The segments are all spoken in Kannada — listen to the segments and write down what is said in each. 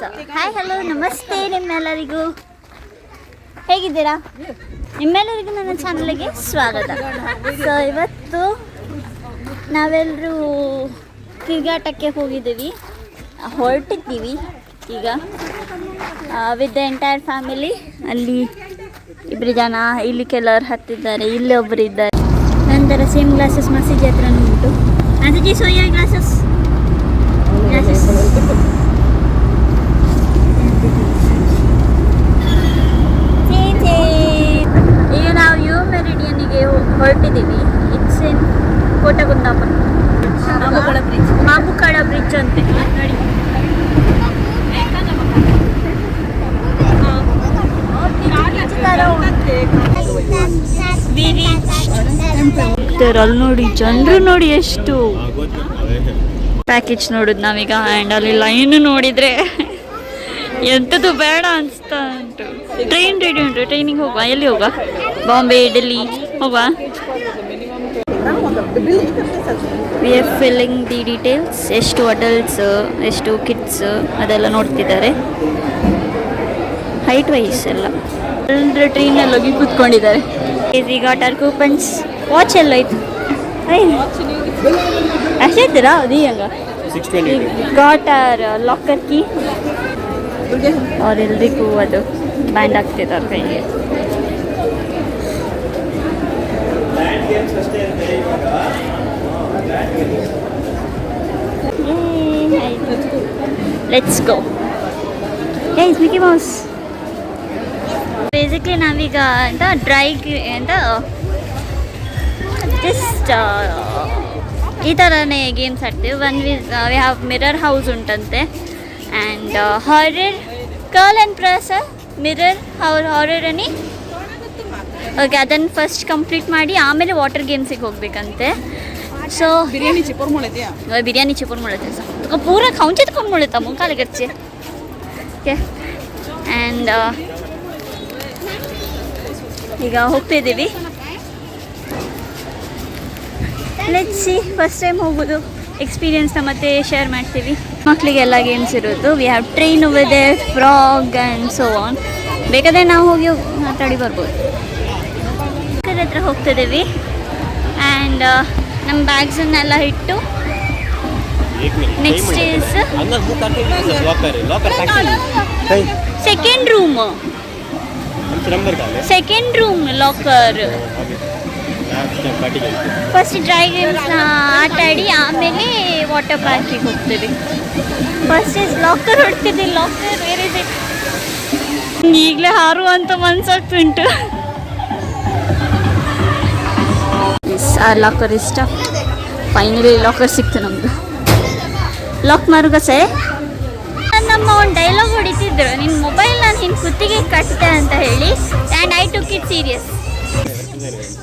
ಹಾಯ್ ಹಲೋ ನಮಸ್ತೆ ನಿಮ್ಮೆಲ್ಲರಿಗೂ, ಹೇಗಿದ್ದೀರಾ? ನಿಮ್ಮೆಲ್ಲರಿಗೂ ನನ್ನ ಚಾನಲ್ಗೆ ಸ್ವಾಗತ. ಸೊ ಇವತ್ತು ನಾವೆಲ್ಲರೂ ತಿರುಗಾಟಕ್ಕೆ ಹೊರಟಿದ್ದೀವಿ ಈಗ ವಿತ್ ದ ಎಂಟೈರ್ ಫ್ಯಾಮಿಲಿ. ಅಲ್ಲಿ ಇಬ್ಬರು ಜನ, ಇಲ್ಲಿ ಕೆಲವರು ಹತ್ತಿದ್ದಾರೆ, ಇಲ್ಲಿ ಒಬ್ಬರು ಇದ್ದಾರೆ. ನಂತರ ಸೇಮ್ ಗ್ಲಾಸಸ್ ಮಸೀದಿ ಹತ್ರನೂ ಉಂಟು. ಮಸೀದಿ ಸೋಯಾ ಗ್ಲಾಸಸ್ ಈಗ ನಾವು ಯು ಮೆರಿಡಿಯನ್ನಿಗೆ ಹೊರಟಿದ್ದೀವಿ. It's in Kotagundapura, Mabukala bridge ಅಂತೆ ನೋಡಿ. ಅಲ್ಲಿ ನೋಡಿ ಜನರು ನೋಡಿ ಎಷ್ಟು. ಪ್ಯಾಕೇಜ್ ನೋಡುದು ನಾವೀಗ, ಆ್ಯಂಡ್ ಅಲ್ಲಿ ಲೈನ್ ನೋಡಿದ್ರೆ ಎಂಥದ್ದು ಬೇಡ ಅನಿಸ್ತಾ ಉಂಟು. ಟ್ರೈನ್ ರೆಡಿ ಉಂಟು, ಟ್ರೈನಿಗೆ ಹೋಗುವ. ಎಲ್ಲಿ ಹೋಗುವ? ಬಾಂಬೆ, ಡೆಲ್ಲಿ ಹೋಗುವ. We are filling the details. ಎಷ್ಟು ಅಡಲ್ಟ್ಸ್, ಎಷ್ಟು ಕಿಡ್ಸ್ ಅದೆಲ್ಲ ನೋಡ್ತಿದ್ದಾರೆ, ಹೈಟ್ ವೈಸ್ ಎಲ್ಲ. ಎಲ್ಲರೂ ಟ್ರೈನಲ್ಲಿ ಹೋಗಿ ಕೂತ್ಕೊಂಡಿದ್ದಾರೆ. We got our coupons. Watch ಎಲ್ಲ ಆಯ್ತು ಅಷ್ಟೇ ಇದ್ದೀರಾ? ಅದು ಹಂಗ ಗಾಟ್ ಅವರ್ ಲಾಕರ್ ಕೀ. ಅವರೆಲ್ಲರಿಗೂ ಅದು ಬ್ಯಾಂಡ್ ಆಗ್ತಿದ್ದಾರೆ ಕೈಗೆ. Let's go guys. Mickey Mouse. Basically ನಾವೀಗ ಅಂತ ಅಂತ ಜಸ್ಟ್ ಈ ಥರನೇ ಗೇಮ್ಸ್ ಆಡ್ತೀವಿ. ವಿ ಹ್ಯಾವ್ ಮಿರರ್ ಹೌಸ್ ಉಂಟಂತೆ, and horror curl and press mirror horror ಅನ್ನಿ. ಓಕೆ, ಅದನ್ನು ಫಸ್ಟ್ ಕಂಪ್ಲೀಟ್ ಮಾಡಿ ಆಮೇಲೆ ವಾಟರ್ ಗೇಮ್ಸಿಗೆ ಹೋಗ್ಬೇಕಂತೆ. ಸೊ ಬಿರಿಯಾನಿ ಚಿಪೋರ್ ಮೊಳತೆ ಸರ್ ಪೂರ ಖಾಂಚಿತ್ಕೊಂಡು ಮೊಳತ ಮುಖಾಲೆ ಗಚ್ಚೆ. ಓಕೆ, ಆ್ಯಂಡ್ ಈಗ ಹೋಗ್ತಾಯಿದ್ದೀವಿ. ಲೆಟ್ಸ್ ಸಿ, ಫಸ್ಟ್ ಟೈಮ್ ಹೋಗೋದು ಎಕ್ಸ್ಪೀರಿಯನ್ಸ್ನ ಮತ್ತೆ ಶೇರ್ ಮಾಡ್ತೀವಿ. ಮಕ್ಕಳಿಗೆಲ್ಲ ಗೇಮ್ಸ್ ಇರೋದು. We have train over there, frog and so on. ಬೇಕಾದರೆ ನಾವು ಹೋಗಿ ಮಾತಾಡಿ ಬರ್ಬೋದು. ಹತ್ರ ಹೋಗ್ತಿದ್ದೀವಿ, ಆ್ಯಂಡ್ ನಮ್ಮ ಬ್ಯಾಗ್ಸನ್ನೆಲ್ಲ ಇಟ್ಟು next is second room locker. First dry ಗೇಮ್ಸ್ನ ಆಟ ಆಡಿ ಆಮೇಲೆ ವಾಟರ್ ಪಾರ್ಕಿಗೆ ಹೋಗ್ತೀವಿ. ಫಸ್ಟ್ ಇಸ್ ಲಾಕರ್ ಹೊಡ್ತಿದ್ದೀವಿ. Locker where is it? ಈಗಲೇ ಹಾರುವಂತ ಮನ್ಸಾಗ್ತುಂಟು. ಆ ಲಾಕರ್ ಇಷ್ಟ. ಫೈನಲಿ ಲಾಕರ್ ಸಿಕ್ತು ನಮ್ಮದು. ಲಾಕ್ ಮಾರುಗಸೆ ನಮ್ಮ ಒಂದು ಡೈಲಾಗ್ ಹೊಡಿತಿದ್ರು, ನಿನ್ನ ಮೊಬೈಲ್ ನಾನು ನಿನ್ನ ಕುತ್ತಿಗೆ ಕಟ್ಟಿದೆ ಅಂತ ಹೇಳಿ. And I took it serious.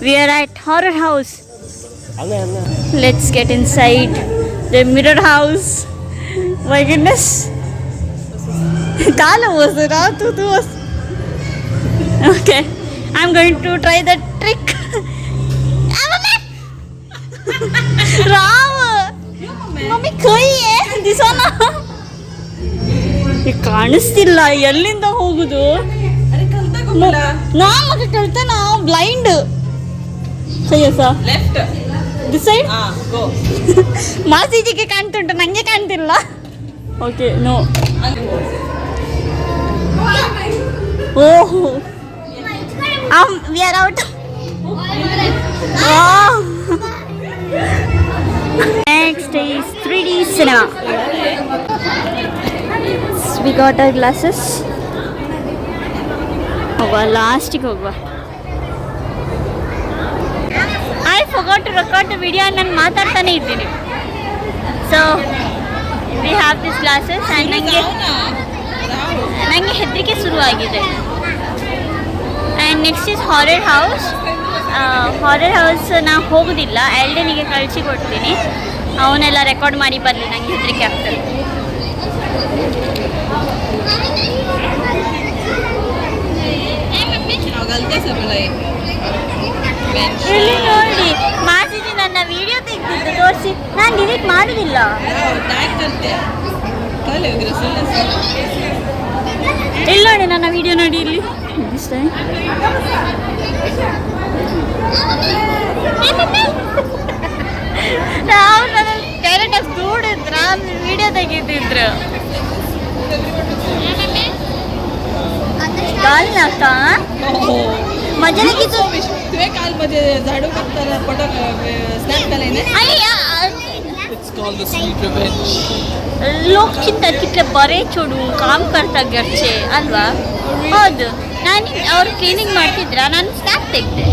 We are at horror house. Let's get inside the mirror house. My goodness. Kala was it? was. Okay, I'm going to try the trick. Ram, mummy koi hai disana. ಕಾಣಿಸ್ತಿಲ್ಲ, ಎಲ್ಲಿಂದ ಹೋಗುದು? ನಮಗೆ ಕಳ್ತ, ನಾವು ಬ್ಲೈಂಡ್. ಸರಿ sir, left this side go. ಮಾಸಿಜಿಗೆ ಕಾಣ್ತುಂಟು, ನನಗೆ ಕಾಣ್ತಿಲ್ಲ. Okay, no. Oh, we are out. Next is 3D cinema. We got our glasses. ಹೋಗುವ, ಲಾಸ್ಟಿಗೆ ಹೋಗುವ. I forgot to record the video. ನಾನು ಮಾತಾಡ್ತಾನೆ ಇದ್ದೀನಿ. So we have this glasses. And ನನಗೆ ಹೆದರಿಕೆ ಶುರುವಾಗಿದೆ. And next is horror house. Horror house ನಾನು ಹೋಗೋದಿಲ್ಲ, ಎಲ್ಡನಿಗೆ ಕಳಿಸಿ ಕೊಡ್ತೀನಿ. ಅವನ್ನೆಲ್ಲ ರೆಕಾರ್ಡ್ ಮಾಡಿ ಬರಲಿ, ನನಗೆ ಹೆದರಿಕೆ ಆಗ್ತದೆ. ಇಲ್ಲಿ ನೋಡಿ, ಮಾಸಿಜಿ ನನ್ನ ವಿಡಿಯೋ ತೆಗೆದಿದ್ದು ತೋರಿಸಿ. ನಾನು ಡಿಲೀಟ್ ಮಾಡೋದಿಲ್ಲ. ಇಲ್ಲಿ ನೋಡಿ ನನ್ನ ವಿಡಿಯೋ ನೋಡಿ ಇಲ್ಲಿ ನಾವು ನನ್ನ ಡೈರೆಕ್ಟಾಗಿ ದೂಡಿದ್ರ ವಿಡಿಯೋ ತೆಗಿತಿದ್ರು काल लागता मजा नाही की तुझे काल मध्ये झाडू करताना फोटो स्नॅप केलाय ना it's called the sweet revenge लोक चिंतात कितले बरे छोडून काम करतात घरचे ಅಲ್ವಾ ಹೌದು ನಾನು ಅವ್ರು ಕ್ಲೀನಿಂಗ್ ಮಾಡ್ತಿದ್ರ ನಾನು ಸ್ನ್ಯಾಪ್ ತೆಗ್ದೆ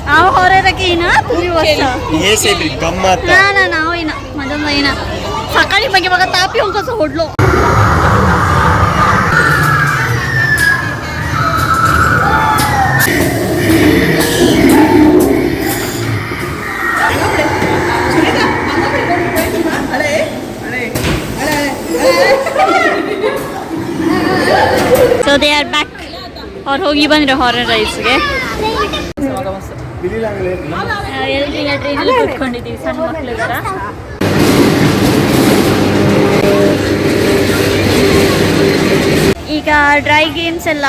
ನಾವು ಹೊರಗೆ तुम्ही बसता हे सेब्री गम्मत ना ना ना होईना माझं महिना सकाळी बघे बघा ताप येऊन कसं ओढलो So they are back और ಹೋಗಿ ಬಂದ್ರೆ ಹಾರರ್ ರೈಸ್ಗೆ ಎಲ್ರಿಗ ಟ್ರೈನಲ್ಲಿ ಕೂತ್ಕೊಂಡಿದ್ದೀವಿ ಸಣ್ಣ ಮಕ್ಕಳ ಥರ ಈಗ ಡ್ರೈ ಗೇಮ್ಸ್ ಎಲ್ಲ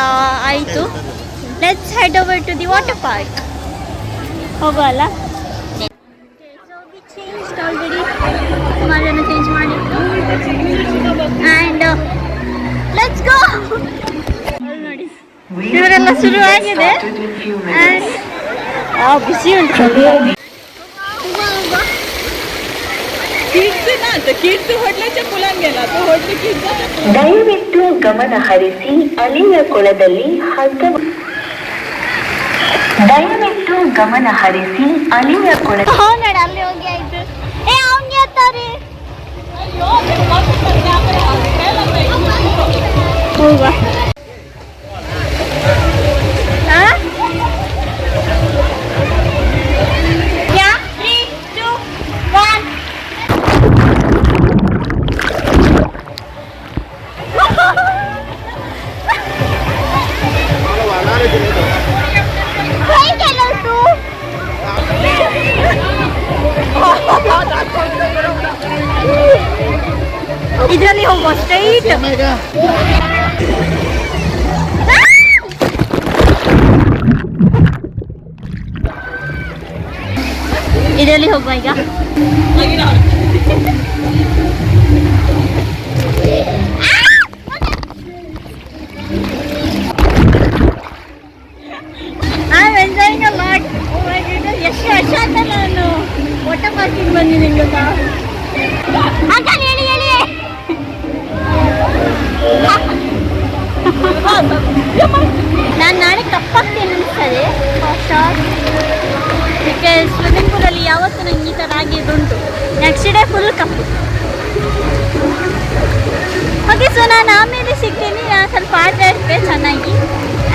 ಆಯಿತು let's head over to the water park ಹೋಗೋಲ್ಲ ಆಲ್ರೆಡಿ ಸುಮಾರು ಜನ ಚೇಂಜ್ ಮಾಡಿದ್ರು ಆ್ಯಂಡ್ ಲೆಟ್ಸ್ ಗೋ ನೋಡಿ ಇವರೆಲ್ಲ ಶುರು ಆಗಿದೆ ಬಿಸಿ ಉಂಟು ಕಿಡ್ಸ್ ಹೋಟ್ಲಚ್ಚ ಪುಲಾನ್ ಗೆಲ್ಲ ಹೋಟ್ಲು ಕಿಡ್ಸ್ ದಯವಿಟ್ಟು ಗಮನ ಹರಿಸಿ ಅಲಿಯ ಕೊಳದಲ್ಲಿ ದಯವಿಟ್ಟು ಗಮನ ಹರಿಸಿ ಅಲಿಯ ಕೊಳ ನೋಡಿ ಅಲ್ಲಿ ಹೋಗಿ ಆಯ್ತು ಏ ಅವ್ನಿಗೆ ಎತ್ತಾರೆ ಹೋಗುವ ಇದರಲ್ಲಿ ಹೋಗುವ ಸ್ಟ್ರೈಟ್ ಇದರಲ್ಲಿ ಹೋಗುವ ಈಗ ಎಷ್ಟು ವರ್ಷ ಅಂತ ನಾನು ವಾಟರ್ ಪಾರ್ಕಿಗೆ ಬಂದಿದ್ದೀನಿ ಗೊತ್ತಾ ನಾನು ನಾಳೆ ಕಪ್ಪಾಗ್ತೇನೆ ಅನಿಸ್ತದೆ ಬಿಕಾಸ್ ಸ್ವಿಮ್ಮಿಂಗ್ ಪೂಲಲ್ಲಿ ಯಾವತ್ತೂ ನಂಗೆ ಈ ಥರ ಆಗಿದ್ದುಂಟು ನೆಕ್ಸ್ಟ್ ಡೇ ಫುಲ್ ಕಪ್ಪು ಓಕೆ ಸೊ ನಾನು ಆಮೇಲೆ ಸಿಗ್ತೀನಿ ನಾನು ಸ್ವಲ್ಪ ಆಟ ಆಡ್ತೆ ಚೆನ್ನಾಗಿ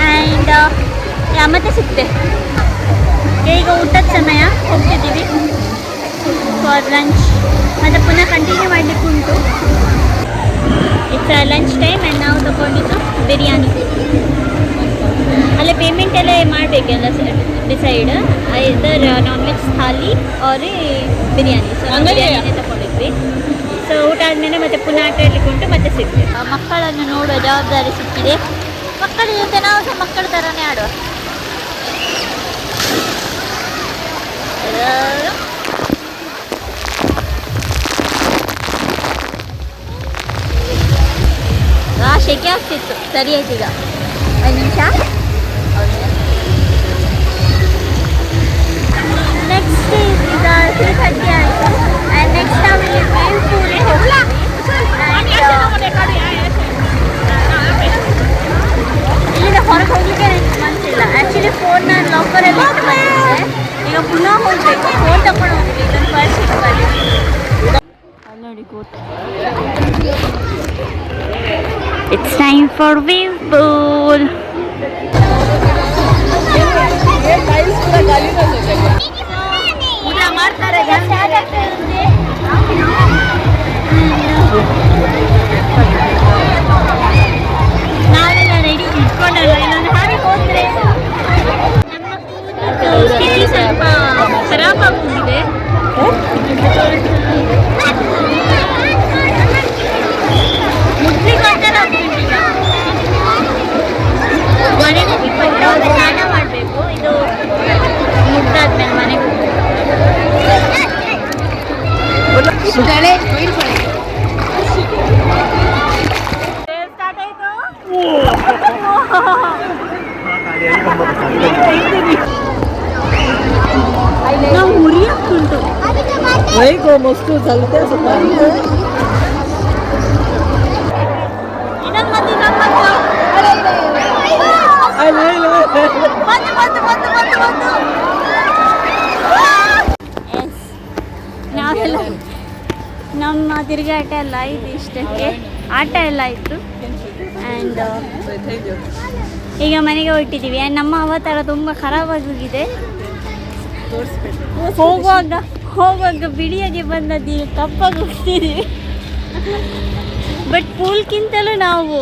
ಆ್ಯಂಡ್ ಮತ್ತೆ ಸಿಗ್ತೆ ಈಗ ಊಟದ ಸಮಯ ಹೋಗ್ತಿದ್ದೀವಿ ಫಾರ್ ಲಂಚ್ ಮತ್ತು ಪುನಃ ಕಂಟಿನ್ಯೂ ಮಾಡಲಿಕ್ಕೆ ಉಂಟು ಇಟ್ಸ್ ಲಂಚ್ ಟೈಮ್ ಆ್ಯಂಡ್ ನಾವು ತಗೊಂಡಿದ್ದು ಬಿರಿಯಾನಿ ಅಲ್ಲೇ ಪೇಮೆಂಟ್ ಎಲ್ಲ ಮಾಡಬೇಕೆಲ್ಲ decide either non veg thali or biryani so ನಾವು ಬಿರಿಯಾನಿನೇ ತಗೊಂಡಿದ್ವಿ ಸೊ ಊಟ ಆದಮೇಲೆ ಮತ್ತೆ ಪುನಃ ಆಟ ಆಡಲಿಕ್ಕೆ ಉಂಟು ಮತ್ತೆ ಸಿಗ್ತೇವೆ ಮಕ್ಕಳನ್ನು ನೋಡುವ ಜವಾಬ್ದಾರಿ ಸಿಕ್ಕಿದೆ ಮಕ್ಕಳ ಜೊತೆ ನಾವು ಸಹ ಮಕ್ಕಳ ಥರನೇ ಆಡುವ ಶೆಕೆ ಆಗ್ತಿತ್ತು ಸರಿ ಆಯ್ತು ಈಗ ಒಂದು ನಿಮಿಷ ನೆಕ್ಸ್ಟ್ ಈಗ 3:30 ಆಯಿತು ಆ್ಯಂಡ್ ನೆಕ್ಸ್ಟ್ ನಾವು ಇಲ್ಲಿ ವೇವ್ ಪೂಲ್ಗೆ ಹೋಗ್ತೀವಿ ಇಲ್ಲಿಂದ ಹೊರಗೆ ಹೋಗ್ಲಿಕ್ಕೆ ನನಗೆ ಮನಸ್ಸಿಲ್ಲ ಆ್ಯಕ್ಚುಲಿ ಫೋನ್ ನಾನು ಲಾಕರಲ್ಲಿ ಇಟ್ಟು ಬಂದಿದ್ದೆ ಈಗ ಪುನಃ ಹೋಗಬೇಕು ಫೋನ್ ತಗೊಂಡು ಹೋಗ್ಬೇಕು ನನ್ನ purse It's time for wave pool. ನಾವೆಲ್ಲ ರೆಡಿ ಇಟ್ಕೊಂಡಲ್ಲ ಇನ್ನೊಂದು ಹಾಗೆ ಹೋದ್ರೆ ನಮ್ಮ ಸ್ಥಿತಿ ಸ್ವಲ್ಪ ಖರಾಬ್ ಆಗೋಗಿದೆ. ಮುಸ್ಲಿಂ ಅಂತ ಆಗ್ಬಿಟ್ಟಿಲ್ಲ. ಮನೆಗೆ ಹೋಗಿ ಸ್ನಾನ ಮಾಡಬೇಕು. ಇದು ಮುಗ್ದಾದ್ಮೇಲೆ ಮನೆಗೆ ನಾವು ಉರಿಯುಂಟು ಮಸ್ತು ಚಲತೆ ನಾವೆಲ್ಲ ನಮ್ಮ ತಿರುಗಾಟ ಎಲ್ಲ ಆಯಿತು. ಇಷ್ಟಕ್ಕೆ ಆಟ ಎಲ್ಲ ಆಯಿತು. ಆ್ಯಂಡ್ ಈಗ ಮನೆಗೆ ಹೊರಟಿದ್ದೀವಿ. ಆ್ಯಂಡ್ ನಮ್ಮ ಅವತಾರ ತುಂಬ ಖರಾಬಾಗಿ ಹೋಗಿದೆ. ಹೋಗುವಾಗ ಬಿಳಿಯಾಗಿ ಬಂದದ್ದು ಕಪ್ಪಾಗಿ ಹೋಗ್ತಿದ್ದೀವಿ. ಬಟ್ ಪೂಲ್ಗಿಂತಲೂ ನಾವು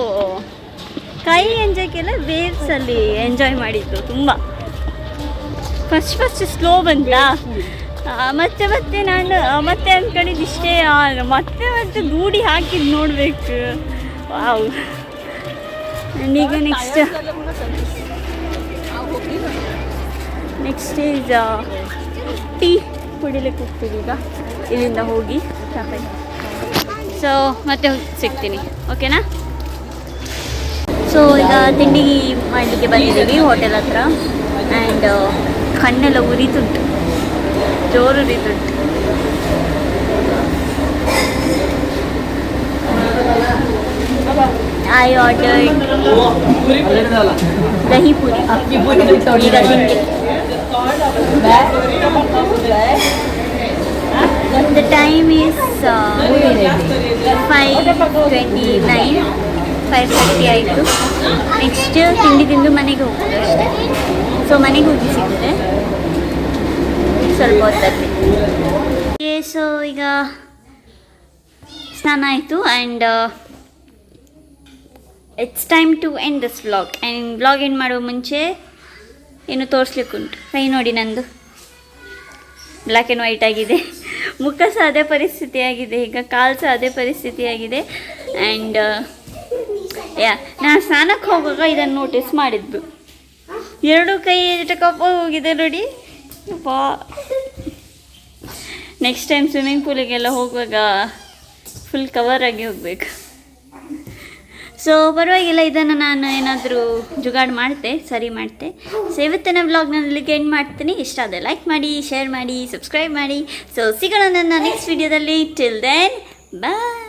ಕೈ ಎಂಜಾಯ್ಗೆಲ್ಲ ವೇವ್ಸಲ್ಲಿ ಎಂಜಾಯ್ ಮಾಡಿದ್ದು ತುಂಬ. ಫಸ್ಟ್ ಸ್ಲೋ ಬಂತ, ಮತ್ತೆ ನಾನು ಮತ್ತೆ ಅಂದ್ಕೊಂಡಿದ್ದು ಇಷ್ಟೇ, ಮತ್ತೆ ಗೂಡಿ ಹಾಕಿದ್ದು ನೋಡಬೇಕು. ವಾವ್. ಈಗ ನೆಕ್ಸ್ಟ್ ಈಸ್ ಟೀ ಕುಡಿಲಿಕ್ಕೆ ಹೋಗ್ತೀವಿ ಈಗ ಇಲ್ಲಿಂದ ಹೋಗಿ. ಸೊ ಮತ್ತೆ ಸಿಗ್ತೀನಿ, ಓಕೆನಾ? ಸೊ ಈಗ ತಿಂಡಿ ಮಾಡಲಿಕ್ಕೆ ಬಂದಿದ್ದೀವಿ ಹೋಟೆಲ್ ಹತ್ರ. ಆ್ಯಂಡ್ ಕಣ್ಣೆಲ್ಲ ಉರಿತುಂಟು, ಜೋರು ಉರಿತುಂಟು. I ordered dahi puri. ಈಗ ತಿಂಡಿ. The time is 5:29, 5:30 ಆಯಿತು. ನೆಕ್ಸ್ಟ್ ತಿಂಡಿ ತಿಂದು ಮನೆಗೆ ಹೋಗೋದು ಅಷ್ಟೇ. ಸೊ ಮನೆಗೆ ಹೋಗಿ ಸಿಗ್ತದೆ ಸ್ವಲ್ಪ ಹೊತ್ತಲ್ಲಿ. ಸೊ ಈಗ ಸ್ನಾನ ಆಯಿತು. And it's time to end this vlog. And vlog end ಮಾಡುವ ಮುಂಚೆ ಏನು ತೋರಿಸ್ಲಿಕ್ಕುಂಟು. ಕೈ ನೋಡಿ, ನಂದು ಬ್ಲ್ಯಾಕ್ ಆ್ಯಂಡ್ ವೈಟ್ ಆಗಿದೆ. ಮುಖ ಸಹ ಅದೇ ಪರಿಸ್ಥಿತಿ ಆಗಿದೆ. ಈಗ ಕಾಲು ಸಹ ಅದೇ ಪರಿಸ್ಥಿತಿ ಆಗಿದೆ. ಆ್ಯಂಡ್ ನಾನು ಸ್ನಾನಕ್ಕೆ ಹೋಗುವಾಗ ಇದನ್ನು ನೋಟಿಸ್ ಮಾಡಿದ್ದು. ಎರಡು ಕೈ ಕಪ್ಪ ಹೋಗಿದೆ ನೋಡಿ. ನೆಕ್ಸ್ಟ್ ಟೈಮ್ ಸ್ವಿಮ್ಮಿಂಗ್ ಪೂಲಿಗೆಲ್ಲ ಹೋಗುವಾಗ ಫುಲ್ ಕವರ್ ಆಗಿ ಹೋಗಬೇಕು. ಸೊ ಪರವಾಗಿಲ್ಲ, ಇದನ್ನು ನಾನು ಏನಾದರೂ ಜುಗಾಡು ಮಾಡ್ತೆ, ಸರಿ ಮಾಡ್ತೆ. ಸೊ ಇವತ್ತಿನ ವ್ಲಾಗ್ನಲ್ಲಿಗೆ ಎಂಡ್ ಮಾಡ್ತೀನಿ. ಇಷ್ಟ ಆದರೆ ಲೈಕ್ ಮಾಡಿ, ಶೇರ್ ಮಾಡಿ, ಸಬ್ಸ್ಕ್ರೈಬ್ ಮಾಡಿ. ಸೊ ಸಿಗೋಣ ನನ್ನ ನೆಕ್ಸ್ಟ್ ವಿಡಿಯೋದಲ್ಲಿ. ಟಿಲ್ ದೆನ್ ಬಾಯ್.